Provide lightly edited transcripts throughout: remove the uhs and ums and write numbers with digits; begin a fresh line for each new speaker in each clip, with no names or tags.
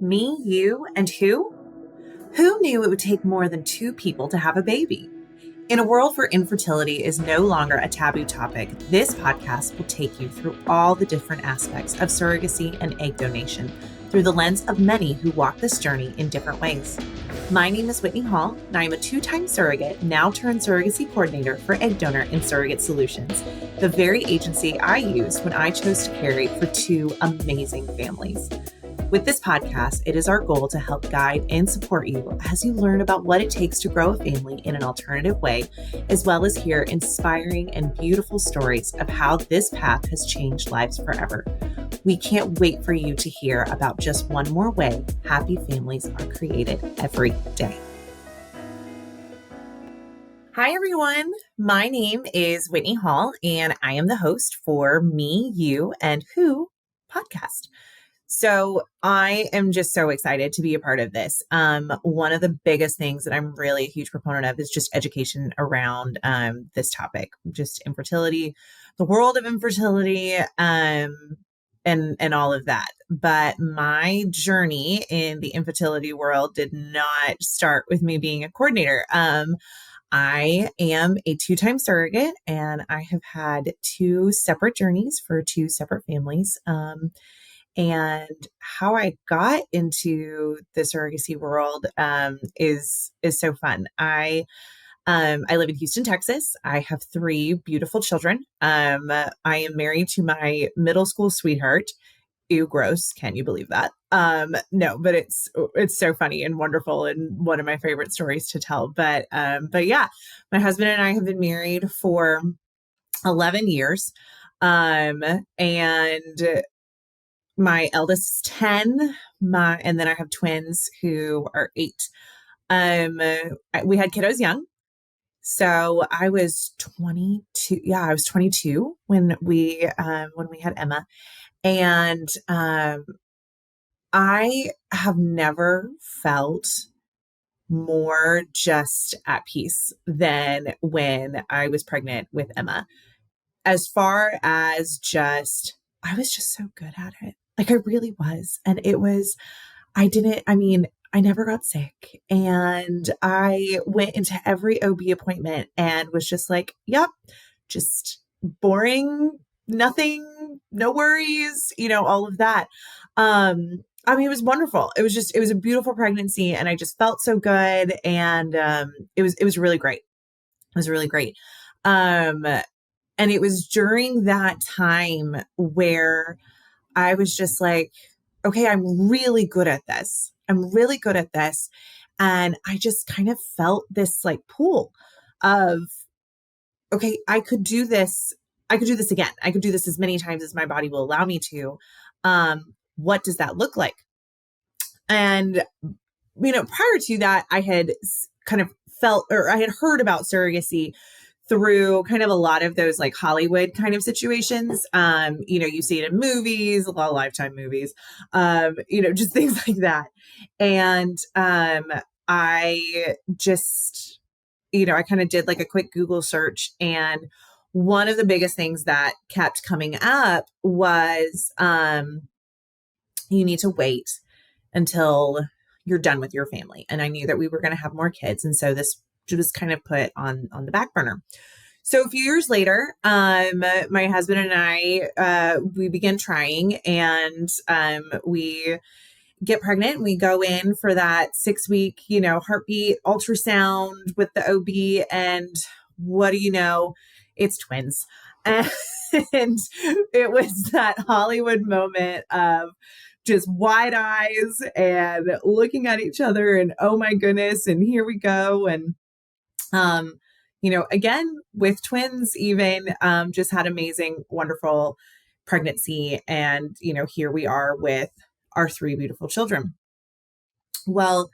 Me, you, and who? Who knew it would take more than two people to have a baby? In a world where infertility is no longer a taboo topic, this podcast will take you through all the different aspects of surrogacy and egg donation through the lens of many who walk this journey in different ways. My name is Whitney Hall, and I am a two-time surrogate, now turned surrogacy coordinator for Egg Donor and Surrogate Solutions, the very agency I used when I chose to carry for two amazing families. With this podcast, it is our goal to help guide and support you as you learn about what it takes to grow a family in an alternative way, as well as hear inspiring and beautiful stories of how this path has changed lives forever. We can't wait for you to hear about just one more way happy families are created every day. Hi, everyone. My name is Whitney Hall, and I am the host for Me, You, and Who podcast. So I am just so excited to be a part of this. One of the biggest things that I'm really a huge proponent of is just education around this topic, just infertility, the world of infertility, and all of that. But my journey in the infertility world did not start with me being a coordinator. I am a two-time surrogate, and I have had two separate journeys for two separate families. And how I got into the surrogacy world is so fun. I live in Houston, Texas. I have three beautiful children. I am married to my middle school sweetheart. Ew, gross. Can you believe that? No, but it's so funny and wonderful and one of my favorite stories to tell. But yeah, my husband and I have been married for 11 years. And my eldest is 10, and then I have twins who are 8. We had kiddos young. So I was 22. Yeah, I was 22 when we had Emma. And I have never felt more just at peace than when I was pregnant with Emma. As far as I was just so good at it. Like I really was. And I never got sick. And I went into every OB appointment and was just like, yep, just boring, nothing, no worries, all of that. It was wonderful. It was a beautiful pregnancy and I just felt so good. And it was really great. It was really great. And it was during that time where I was just like, okay, I'm really good at this. I'm really good at this. And I just kind of felt this like pull of, okay, I could do this. I could do this again. I could do this as many times as my body will allow me to. What does that look like? And, prior to that, I had kind of felt, or I had heard about surrogacy through kind of a lot of those like Hollywood kind of situations. You see it in movies, a lot of Lifetime movies, just things like that. And I just, I kind of did like a quick Google search, and one of the biggest things that kept coming up was you need to wait until you're done with your family. And I knew that we were going to have more kids. And so this was kind of put on the back burner. So a few years later, my husband and I, we began trying, and we get pregnant. We go in for that 6-week, heartbeat ultrasound with the OB, and what do you know? It's twins. And it was that Hollywood moment of just wide eyes and looking at each other and, oh my goodness, and here we go. And again, with twins, even just had amazing, wonderful pregnancy. And, here we are with our 3 beautiful children. Well,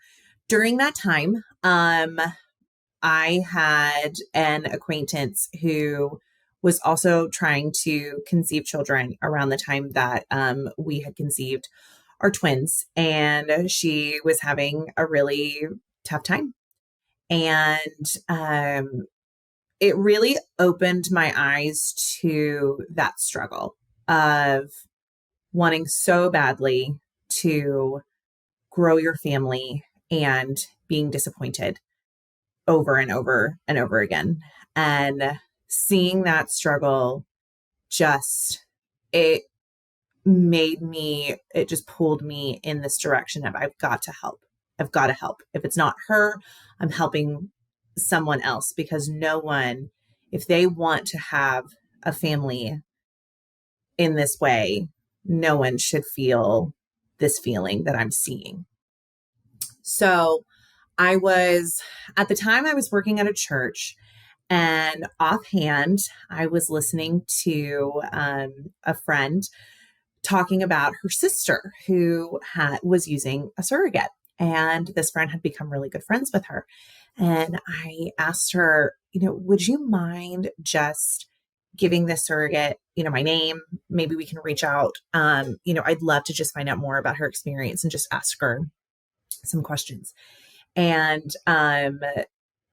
during that time, I had an acquaintance who was also trying to conceive children around the time that we had conceived our twins. And she was having a really tough time. And it really opened my eyes to that struggle of wanting so badly to grow your family and being disappointed over and over and over again. And seeing that struggle just, it it just pulled me in this direction of I've got to help. I've got to help. If it's not her, I'm helping someone else, because no one, if they want to have a family in this way, no one should feel this feeling that I'm seeing. So at the time I was working at a church, and offhand, I was listening to a friend talking about her sister who was using a surrogate. And this friend had become really good friends with her. And I asked her, would you mind just giving this surrogate, my name? Maybe we can reach out. I'd love to just find out more about her experience and just ask her some questions. And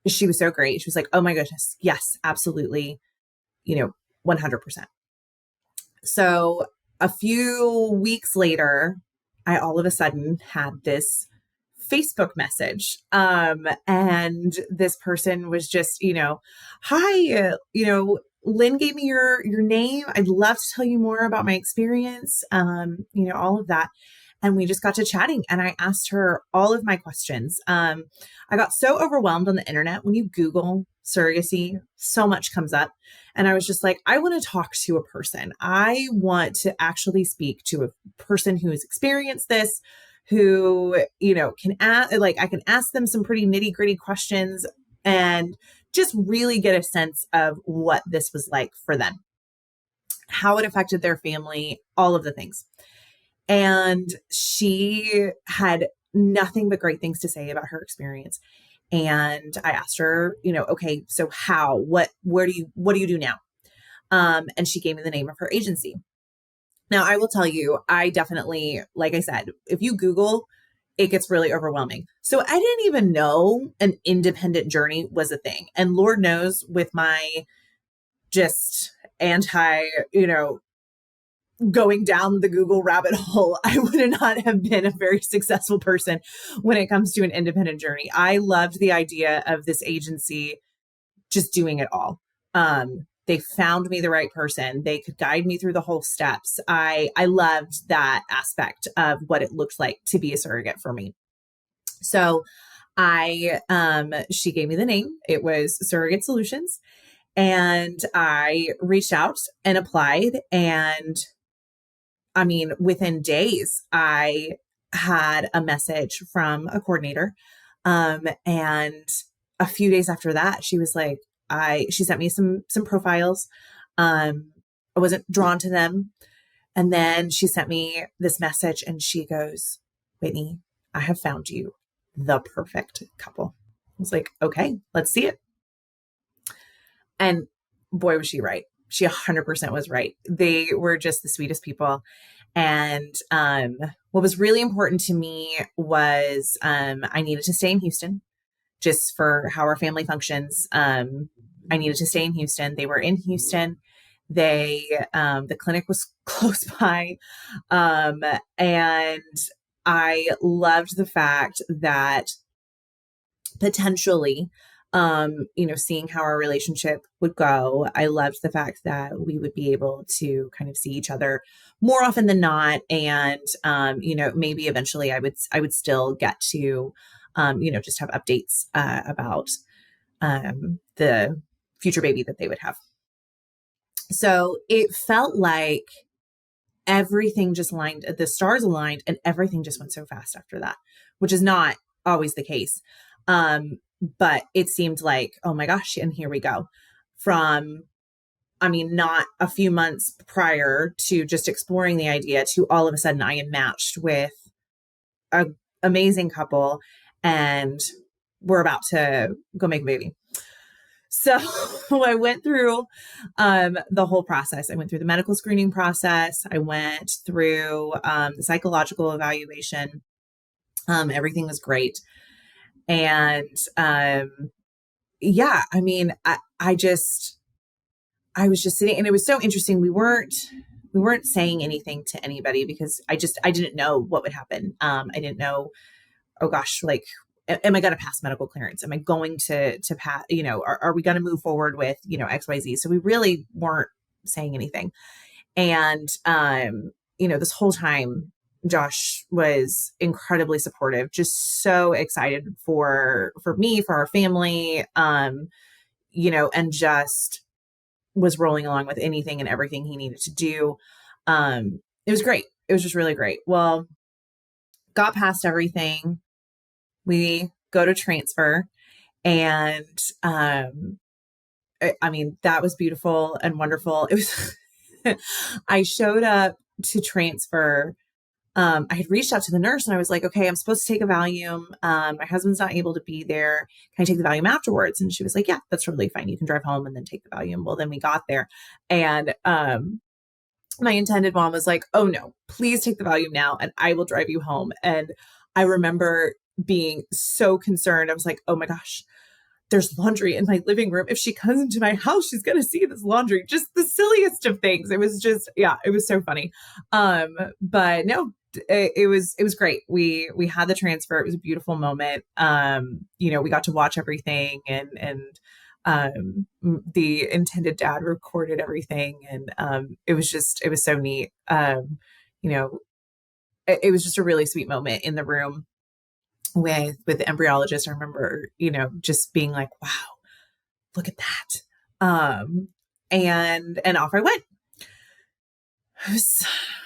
she was so great. She was like, oh my goodness, yes, absolutely. 100%. So a few weeks later, I all of a sudden had this Facebook message. And this person was just, hi, Lynn gave me your name. I'd love to tell you more about my experience. All of that. And we just got to chatting, and I asked her all of my questions. I got so overwhelmed on the internet. When you Google surrogacy, so much comes up. And I was just like, I want to talk to a person. I want to actually speak to a person who has experienced this, who, can ask, I can ask them some pretty nitty gritty questions and just really get a sense of what this was like for them, how it affected their family, all of the things. And she had nothing but great things to say about her experience. And I asked her, okay, so where do you do now? And she gave me the name of her agency. Now, I will tell you, I definitely, like I said, if you Google, it gets really overwhelming. So I didn't even know an independent journey was a thing. And Lord knows, with my just going down the Google rabbit hole, I would not have been a very successful person when it comes to an independent journey. I loved the idea of this agency just doing it all. They found me the right person. They could guide me through the whole steps. I loved that aspect of what it looked like to be a surrogate for me. So she gave me the name. It was Surrogate Solutions. And I reached out and applied. And within days, I had a message from a coordinator. And a few days after that, she was like, she sent me some profiles. I wasn't drawn to them. And then she sent me this message, and she goes, Whitney, I have found you the perfect couple. I was like, okay, let's see it. And boy, was she right. She 100% was right. They were just the sweetest people. And what was really important to me was I needed to stay in Houston, just for how our family functions. I needed to stay in Houston. They were in Houston. The clinic was close by. And I loved the fact that potentially, seeing how our relationship would go, I loved the fact that we would be able to kind of see each other more often than not. And, maybe eventually I would still get to, just have updates, about, the future baby that they would have. So it felt like everything just aligned, the stars aligned, and everything just went so fast after that, which is not always the case. But it seemed like, oh my gosh, and here we go. From, not a few months prior to just exploring the idea, to all of a sudden I am matched with an amazing couple, and we're about to go make a baby. So I went through the whole process. I went through the medical screening process. I went through the psychological evaluation. Everything was great. And I was just sitting, and it was so interesting. We weren't we weren't saying anything to anybody because I didn't know what would happen. I didn't know, oh gosh, like, am I going to pass medical clearance? Am I going to pass, are we going to move forward with, XYZ? So we really weren't saying anything. And, this whole time, Josh was incredibly supportive, just so excited for me, for our family, and just was rolling along with anything and everything he needed to do. It was great. It was just really great. Well, got past everything. We go to transfer, and that was beautiful and wonderful. It was I showed up to transfer. I had reached out to the nurse and I was like, okay, I'm supposed to take a Valium. My husband's not able to be there. Can I take the Valium afterwards? And she was like, yeah, that's totally fine. You can drive home and then take the Valium. Well, then we got there, and my intended mom was like, oh no, please take the Valium now and I will drive you home. And I remember being so concerned. I was like, oh my gosh, there's laundry in my living room. If she comes into my house, she's going to see this laundry. Just the silliest of things. It was just, yeah, it was so funny. But no, it was great. We had the transfer. It was a beautiful moment. We got to watch everything, and the intended dad recorded everything. And it was so neat. It was just a really sweet moment in the room with the embryologist. I remember, just being like, wow, look at that. And off I went.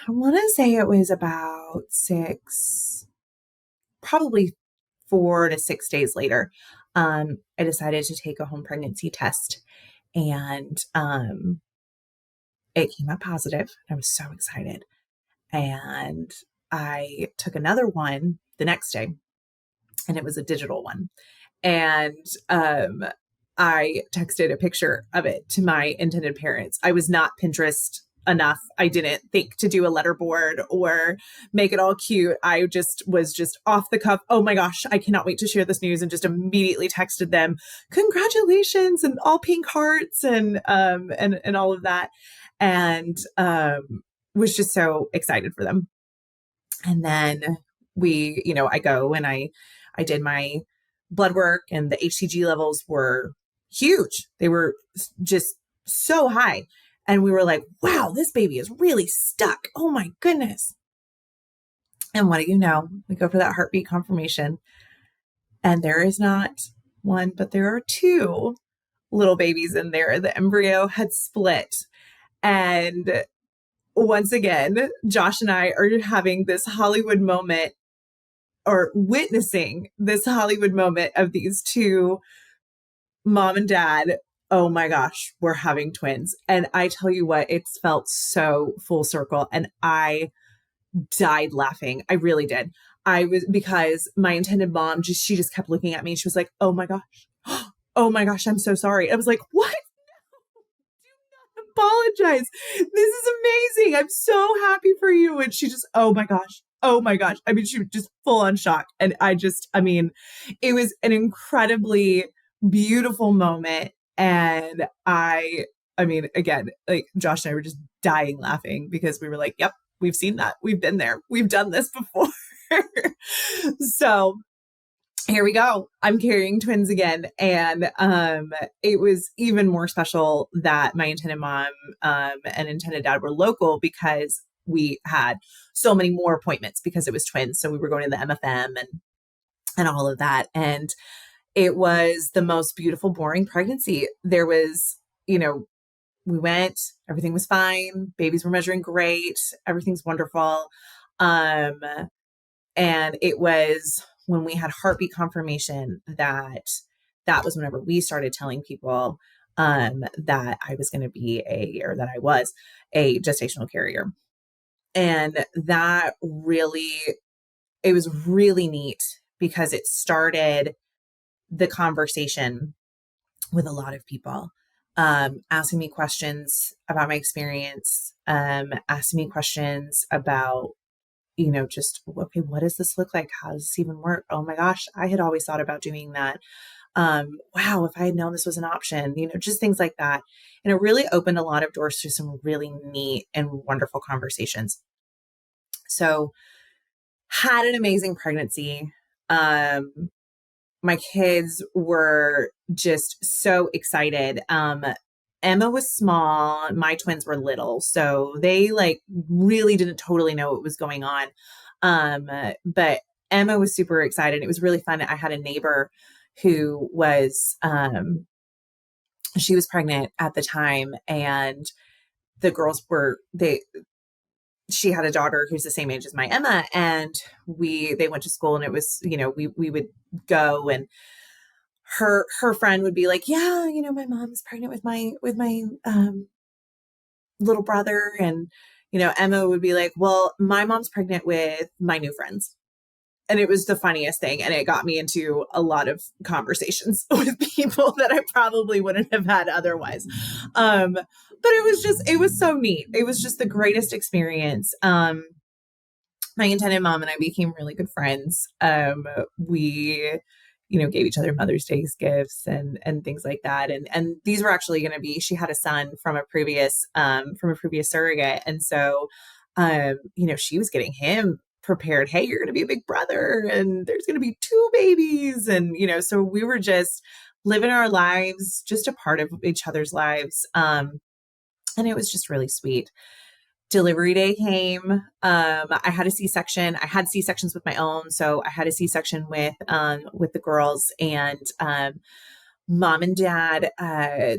I want to say it was about probably 4 to 6 days later. I decided to take a home pregnancy test, and it came up positive. I was so excited. And I took another one the next day, and it was a digital one. And I texted a picture of it to my intended parents. I was not Pinterest enough. I didn't think to do a letter board or make it all cute. I was just off the cuff. Oh my gosh, I cannot wait to share this news, and just immediately texted them, congratulations, and all pink hearts, and all of that. And was just so excited for them. And then I go and I did my blood work, and the HCG levels were huge. They were just so high. And we were like, wow, this baby is really stuck. Oh my goodness. And what do you know? We go for that heartbeat confirmation, and there is not one, but there are 2 little babies in there. The embryo had split. And once again, Josh and I are having this Hollywood moment, or witnessing this Hollywood moment of these 2, mom and dad. Oh my gosh, we're having twins. And I tell you what, it's felt so full circle. And I died laughing. I really did. Because my intended mom, she just kept looking at me. She was like, oh my gosh. Oh my gosh, I'm so sorry. I was like, what? Apologize. This is amazing. I'm so happy for you. And she just, oh my gosh. Oh my gosh. I mean, she was just full on shock. And it was an incredibly beautiful moment. And again, like, Josh and I were just dying laughing, because we were like, yep, we've seen that. We've been there. We've done this before. So here we go. I'm carrying twins again. And it was even more special that my intended mom and intended dad were local, because we had so many more appointments because it was twins. So we were going to the MFM and all of that. And it was the most beautiful, boring pregnancy. There was, we went, everything was fine. Babies were measuring great. Everything's wonderful. And it was when we had heartbeat confirmation that was whenever we started telling people that I was going to be that I was a gestational carrier. And it was really neat, because it started the conversation with a lot of people, asking me questions about my experience, asking me questions about, just, okay, what does this look like? How does this even work? Oh my gosh, I had always thought about doing that. wow, if I had known this was an option, just things like that. And it really opened a lot of doors to some really neat and wonderful conversations. So had an amazing pregnancy. My kids were just so excited. Emma was small. My twins were little. So they like really didn't totally know what was going on. But Emma was super excited. It was really fun. I had a neighbor who was, she was pregnant at the time, and the girls were, she had a daughter who's the same age as my Emma, and they went to school, and it was, we would go, and her friend would be like, yeah, my mom's pregnant with my little brother. And Emma would be like, well, my mom's pregnant with my new friends. And it was the funniest thing, and it got me into a lot of conversations with people that I probably wouldn't have had otherwise. But it was so neat. It was just the greatest experience. My intended mom and I became really good friends. We, gave each other Mother's Day gifts and things like that. And these were actually going to be, she had a son from a previous surrogate. And so, she was getting him prepared. Hey, you're going to be a big brother, and there's going to be 2 babies. And, so we were just living our lives, just a part of each other's lives. And it was just really sweet. Delivery day came. I had a C-section. I had C-sections with my own. So I had a C-section with the girls, and, mom and dad,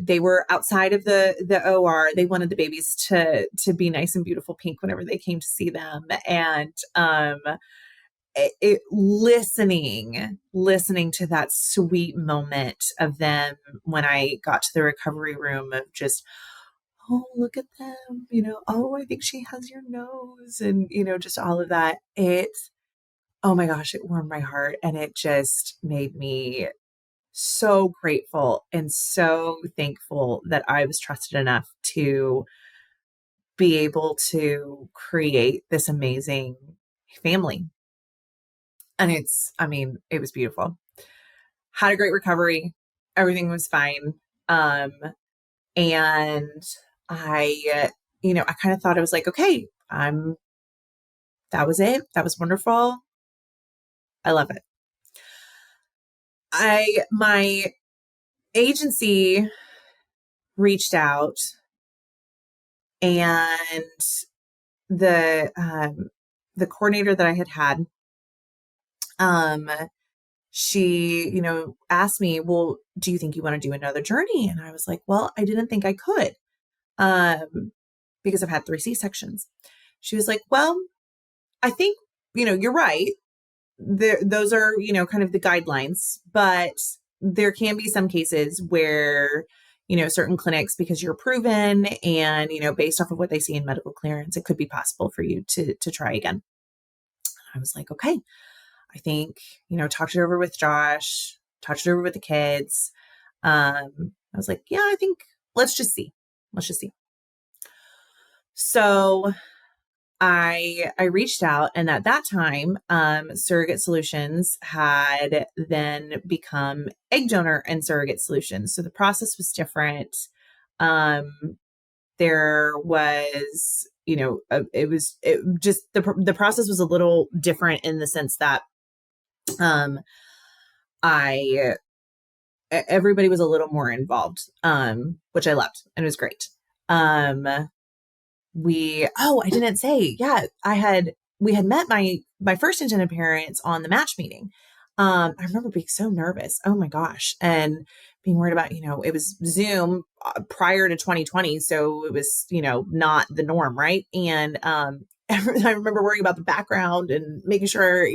they were outside of the OR. They wanted the babies to be nice and beautiful pink whenever they came to see them. And, listening to that sweet moment of them when I got to the recovery room, of just, oh, look at them, oh, I think she has your nose, and, just all of that. Oh my gosh, it warmed my heart, and it just made me so grateful and so thankful that I was trusted enough to be able to create this amazing family. And it was beautiful. Had a great recovery. Everything was fine. And I, I kind of thought, I was like, okay, that was it. That was wonderful. I love it. My agency reached out, and the coordinator that I had, she, asked me, well, do you think you want to do another journey? And I was like, well, I didn't think I could, because I've had 3 C-sections. She was like, well, I think, you're right. Those are, kind of the guidelines, but there can be some cases where, certain clinics, because you're proven and, based off of what they see in medical clearance, it could be possible for you to try again. I was like, okay, I think, talked it over with Josh, talked it over with the kids. I was like, yeah, I think let's just see. So I reached out, and at that time, Surrogate Solutions had then become Egg Donor and Surrogate Solutions. So the process was different. There was, the process was a little different in the sense that, everybody was a little more involved, which I loved, and it was great. I didn't say, yeah, we had met my first intended parents on the match meeting. I remember being so nervous. Oh my gosh. And being worried about, it was Zoom prior to 2020. So it was, not the norm. Right. And, I remember worrying about the background and making sure,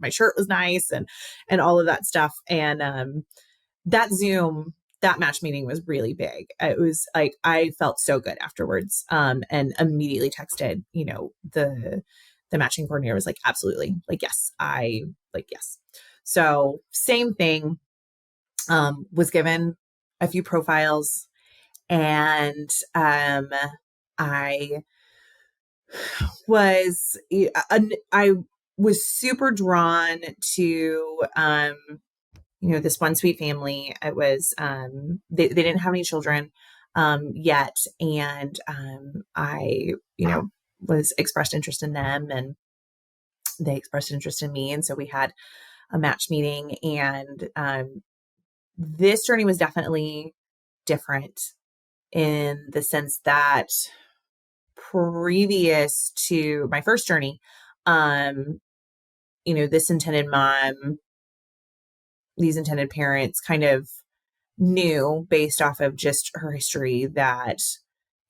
my shirt was nice and all of that stuff. And, that match meeting was really big. It was like, I felt so good afterwards. And immediately texted, the matching coordinator, was like, absolutely. Like, yes, yes. So same thing, was given a few profiles, and, I was, I was super drawn to, this one sweet family. It was, they didn't have any children, yet. And, I, was expressed interest in them, and they expressed interest in me. And so we had a match meeting, and, this journey was definitely different in the sense that previous to my first journey, um, this intended mom, these intended parents kind of knew based off of just her history that,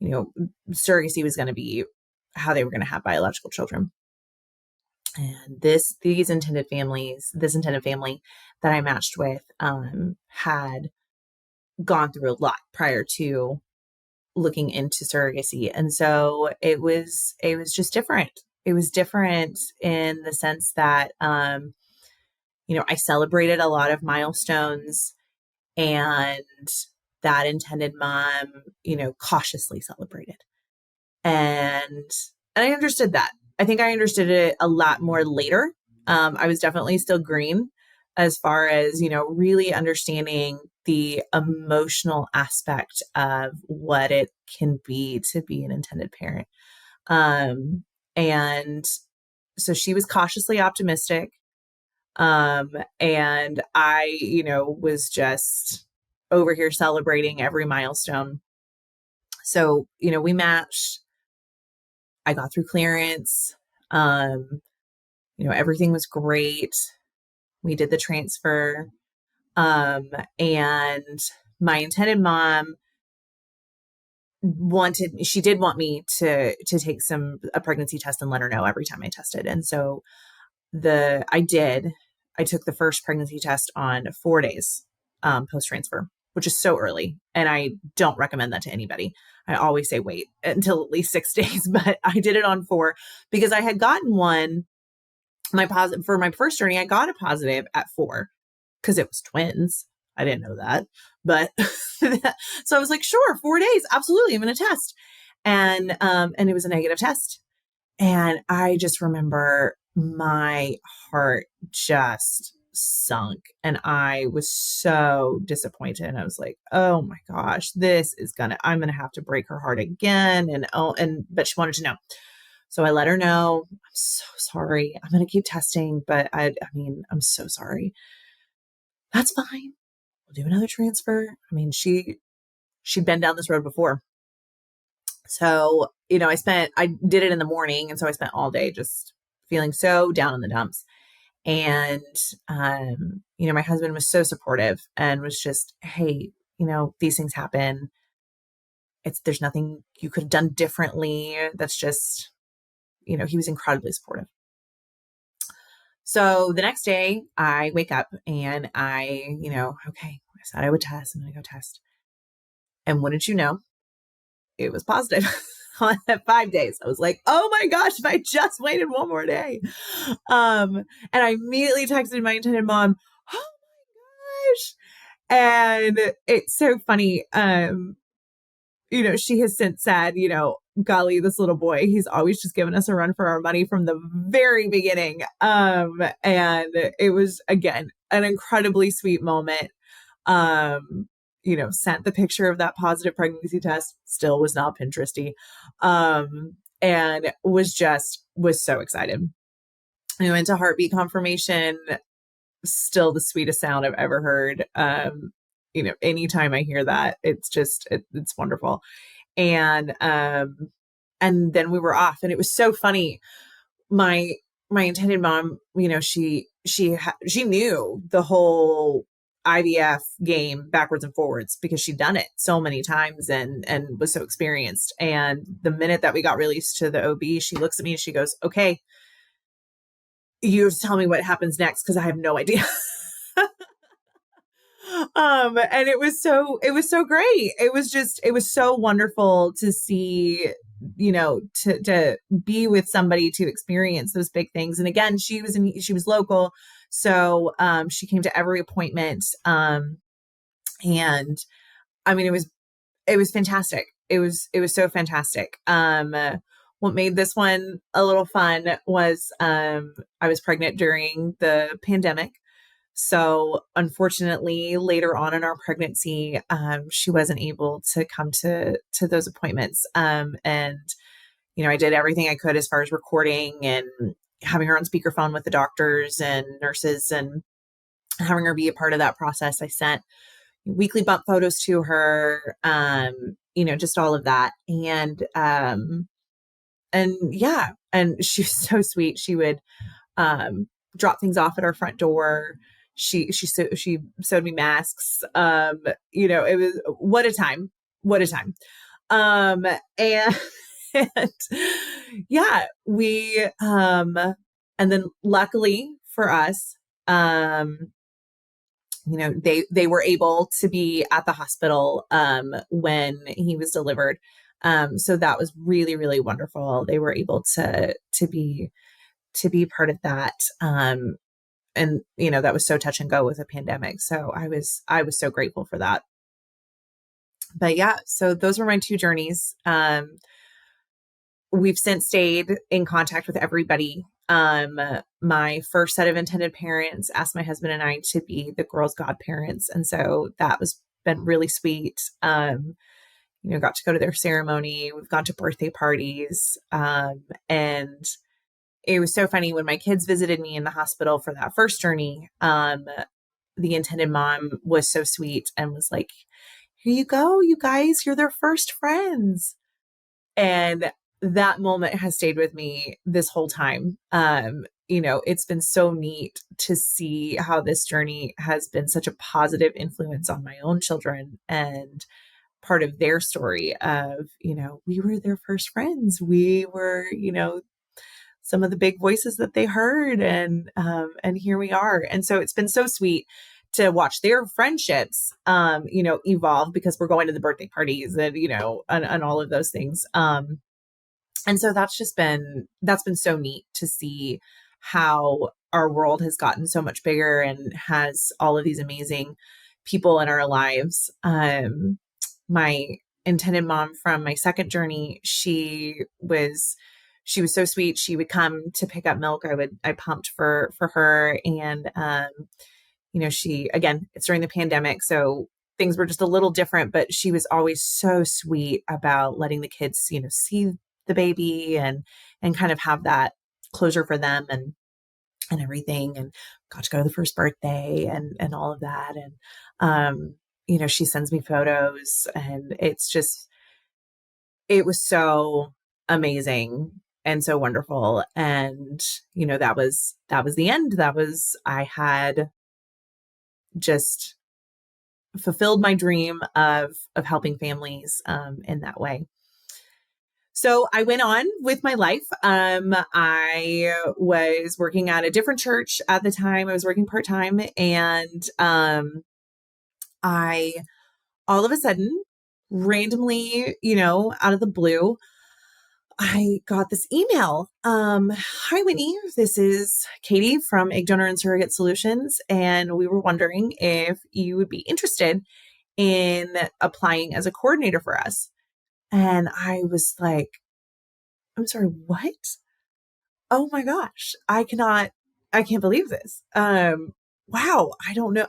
you know, surrogacy was going to be how they were going to have biological children. And this intended family that I matched with, had gone through a lot prior to looking into surrogacy. And so it was just different. It was different in the sense that, I celebrated a lot of milestones, and that intended mom, cautiously celebrated. And I understood that. I think I understood it a lot more later. I was definitely still green as far as, really understanding the emotional aspect of what it can be to be an intended parent. And so she was cautiously optimistic. And I, was just over here celebrating every milestone. So, we matched. I got through clearance. Everything was great. We did the transfer. And my intended mom she did want me to take a pregnancy test and let her know every time I tested. And so I took the first pregnancy test on 4 days, post transfer, which is so early. And I don't recommend that to anybody. I always say wait until at least 6 days, but I did it on 4 because I had gotten for my first journey. I got a positive at 4 because it was twins. I didn't know that, but so I was like, sure, 4 days. Absolutely. I'm going to test. And it was a negative test. And I just remember my heart just sunk, and I was so disappointed. I was like, oh my gosh, I'm going to have to break her heart again. But she wanted to know. So I let her know, I'm so sorry. I'm going to keep testing, but I'm so sorry. That's fine. We'll do another transfer. She'd been down this road before. So, I did it in the morning. And so I spent all day just feeling so down in the dumps. And, my husband was so supportive and was just, hey, these things happen. There's nothing you could have done differently. That's just, he was incredibly supportive. So the next day I wake up and okay, I said I would test. I'm going to go test. And wouldn't you know, it was positive. On 5 days. I was like, oh my gosh, if I just waited one more day. And I immediately texted my intended mom, oh my gosh. And it's so funny. She has since said, golly, this little boy, he's always just given us a run for our money from the very beginning. And it was, again, an incredibly sweet moment. Sent the picture of that positive pregnancy test, still was not Pinteresty. And was so excited. I went to heartbeat confirmation, still the sweetest sound I've ever heard. Anytime I hear that, it's wonderful. And then we were off, and it was so funny. My intended mom, she knew the whole IVF game backwards and forwards because she'd done it so many times and was so experienced. And the minute that we got released to the OB, she looks at me and she goes, okay, you have to tell me what happens next, because I have no idea. And it was so great. It was so wonderful to see, to be with somebody to experience those big things. And again, she was local. So, she came to every appointment. And it was fantastic. It was so fantastic. What made this one a little fun was, I was pregnant during the pandemic. So unfortunately, later on in our pregnancy, she wasn't able to come to those appointments. And I did everything I could as far as recording and having her on speakerphone with the doctors and nurses and having her be a part of that process. I sent weekly bump photos to her, just all of that. And yeah, and she was so sweet. She would drop things off at our front door. She sewed me masks. It was what a time. And, and yeah, and then luckily for us, they were able to be at the hospital, when he was delivered. So that was really, really wonderful. They were able to be part of that. And that was so touch and go with a pandemic. So I was so grateful for that. But yeah, so those were my two journeys. We've since stayed in contact with everybody. My first set of intended parents asked my husband and I to be the girls' godparents. And so that was been really sweet. Got to go to their ceremony. We've gone to birthday parties. And it was so funny when my kids visited me in the hospital for that first journey. The intended mom was so sweet and was like, "Here you go, you guys, you're their first friends." And that moment has stayed with me this whole time. It's been so neat to see how this journey has been such a positive influence on my own children and part of their story of, we were their first friends. We were, some of the big voices that they heard, and here we are. And so it's been so sweet to watch their friendships, evolve, because we're going to the birthday parties and, and all of those things. And so that's been so neat to see how our world has gotten so much bigger and has all of these amazing people in our lives. My intended mom from my second journey, she was so sweet. She would come to pick up milk. I pumped for her. And, it's during the pandemic, so things were just a little different, but she was always so sweet about letting the kids, see the baby and kind of have that closure for them and everything, and got to go to the first birthday and all of that. And, she sends me photos, and it was so amazing and so wonderful. And, that was the end. I had just fulfilled my dream of helping families, in that way. So I went on with my life. I was working at a different church at the time. I was working part-time, and I all of a sudden, randomly, out of the blue, I got this email. "Hi, Whitney. This is Katie from Egg Donor and Surrogate Solutions, and we were wondering if you would be interested in applying as a coordinator for us." And I was like, "I'm sorry, what? Oh my gosh, I can't believe this. Wow, I don't know.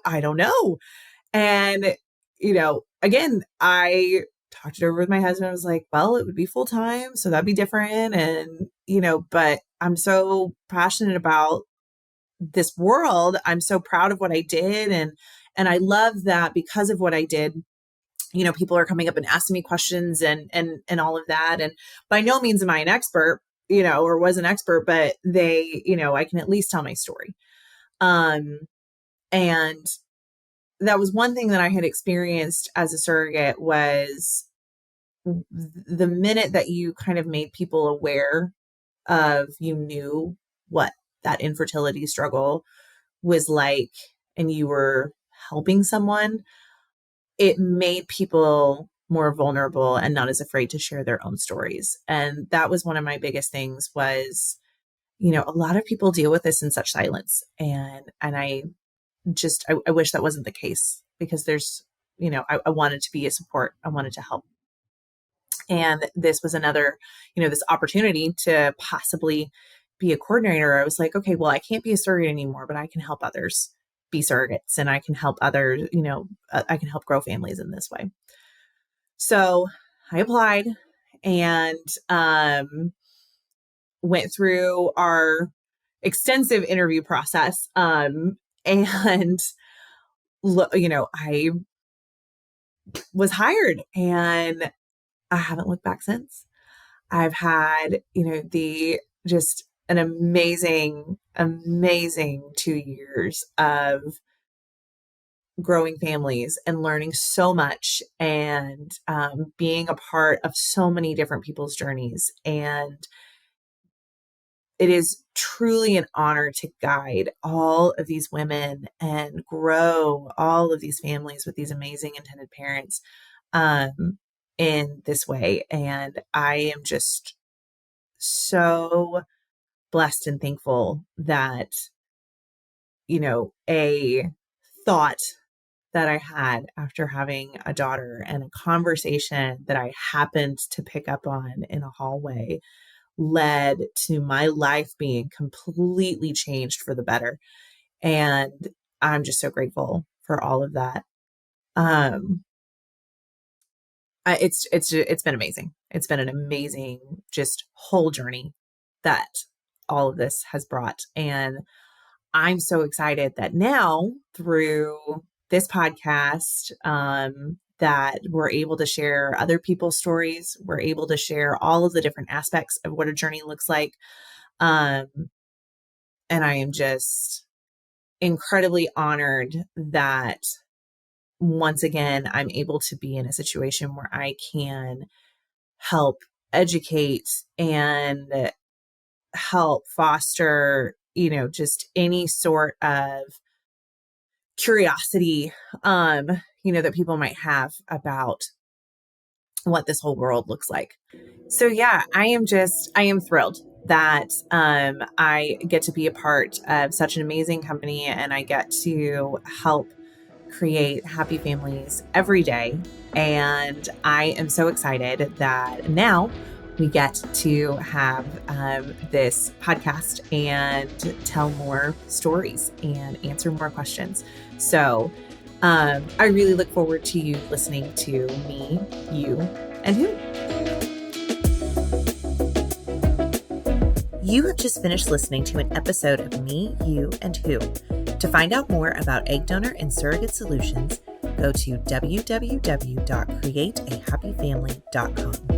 And, again, I talked it over with my husband. I was like, "Well, it would be full time, so that'd be different." And, but I'm so passionate about this world. I'm so proud of what I did. And I love that because of what I did, people are coming up and asking me questions and all of that. And by no means am I an expert, or was an expert, but I can at least tell my story. And that was one thing that I had experienced as a surrogate, was the minute that you kind of made people aware of, you knew what that infertility struggle was like, and you were helping someone, it made people more vulnerable and not as afraid to share their own stories. And that was one of my biggest things was, a lot of people deal with this in such silence. And I wish that wasn't the case, because there's, I wanted to be a support. I wanted to help. And this was another, this opportunity to possibly be a coordinator. I was like, okay, well, I can't be a surrogate anymore, but I can help others. be surrogates and I can help others, I can help grow families in this way. So I applied and went through our extensive interview process. And, I was hired and I haven't looked back since. I've had, just an amazing, amazing 2 years of growing families and learning so much and being a part of so many different people's journeys. And it is truly an honor to guide all of these women and grow all of these families with these amazing intended parents in this way. And I am just so blessed and thankful that, a thought that I had after having a daughter and a conversation that I happened to pick up on in a hallway led to my life being completely changed for the better. And I'm just so grateful for all of that. It's been amazing. It's been an amazing just whole journey that all of this has brought. And I'm so excited that now through this podcast, that we're able to share other people's stories. We're able to share all of the different aspects of what a journey looks like. And I am just incredibly honored that once again, I'm able to be in a situation where I can help educate and help foster, just any sort of curiosity, that people might have about what this whole world looks like. So yeah, I am thrilled that I get to be a part of such an amazing company and I get to help create happy families every day. And I am so excited that now we get to have this podcast and tell more stories and answer more questions. So I really look forward to you listening to me, you, and who. You have just finished listening to an episode of Me, You, and Who. To find out more about egg donor and surrogate solutions, go to www.createahappyfamily.com.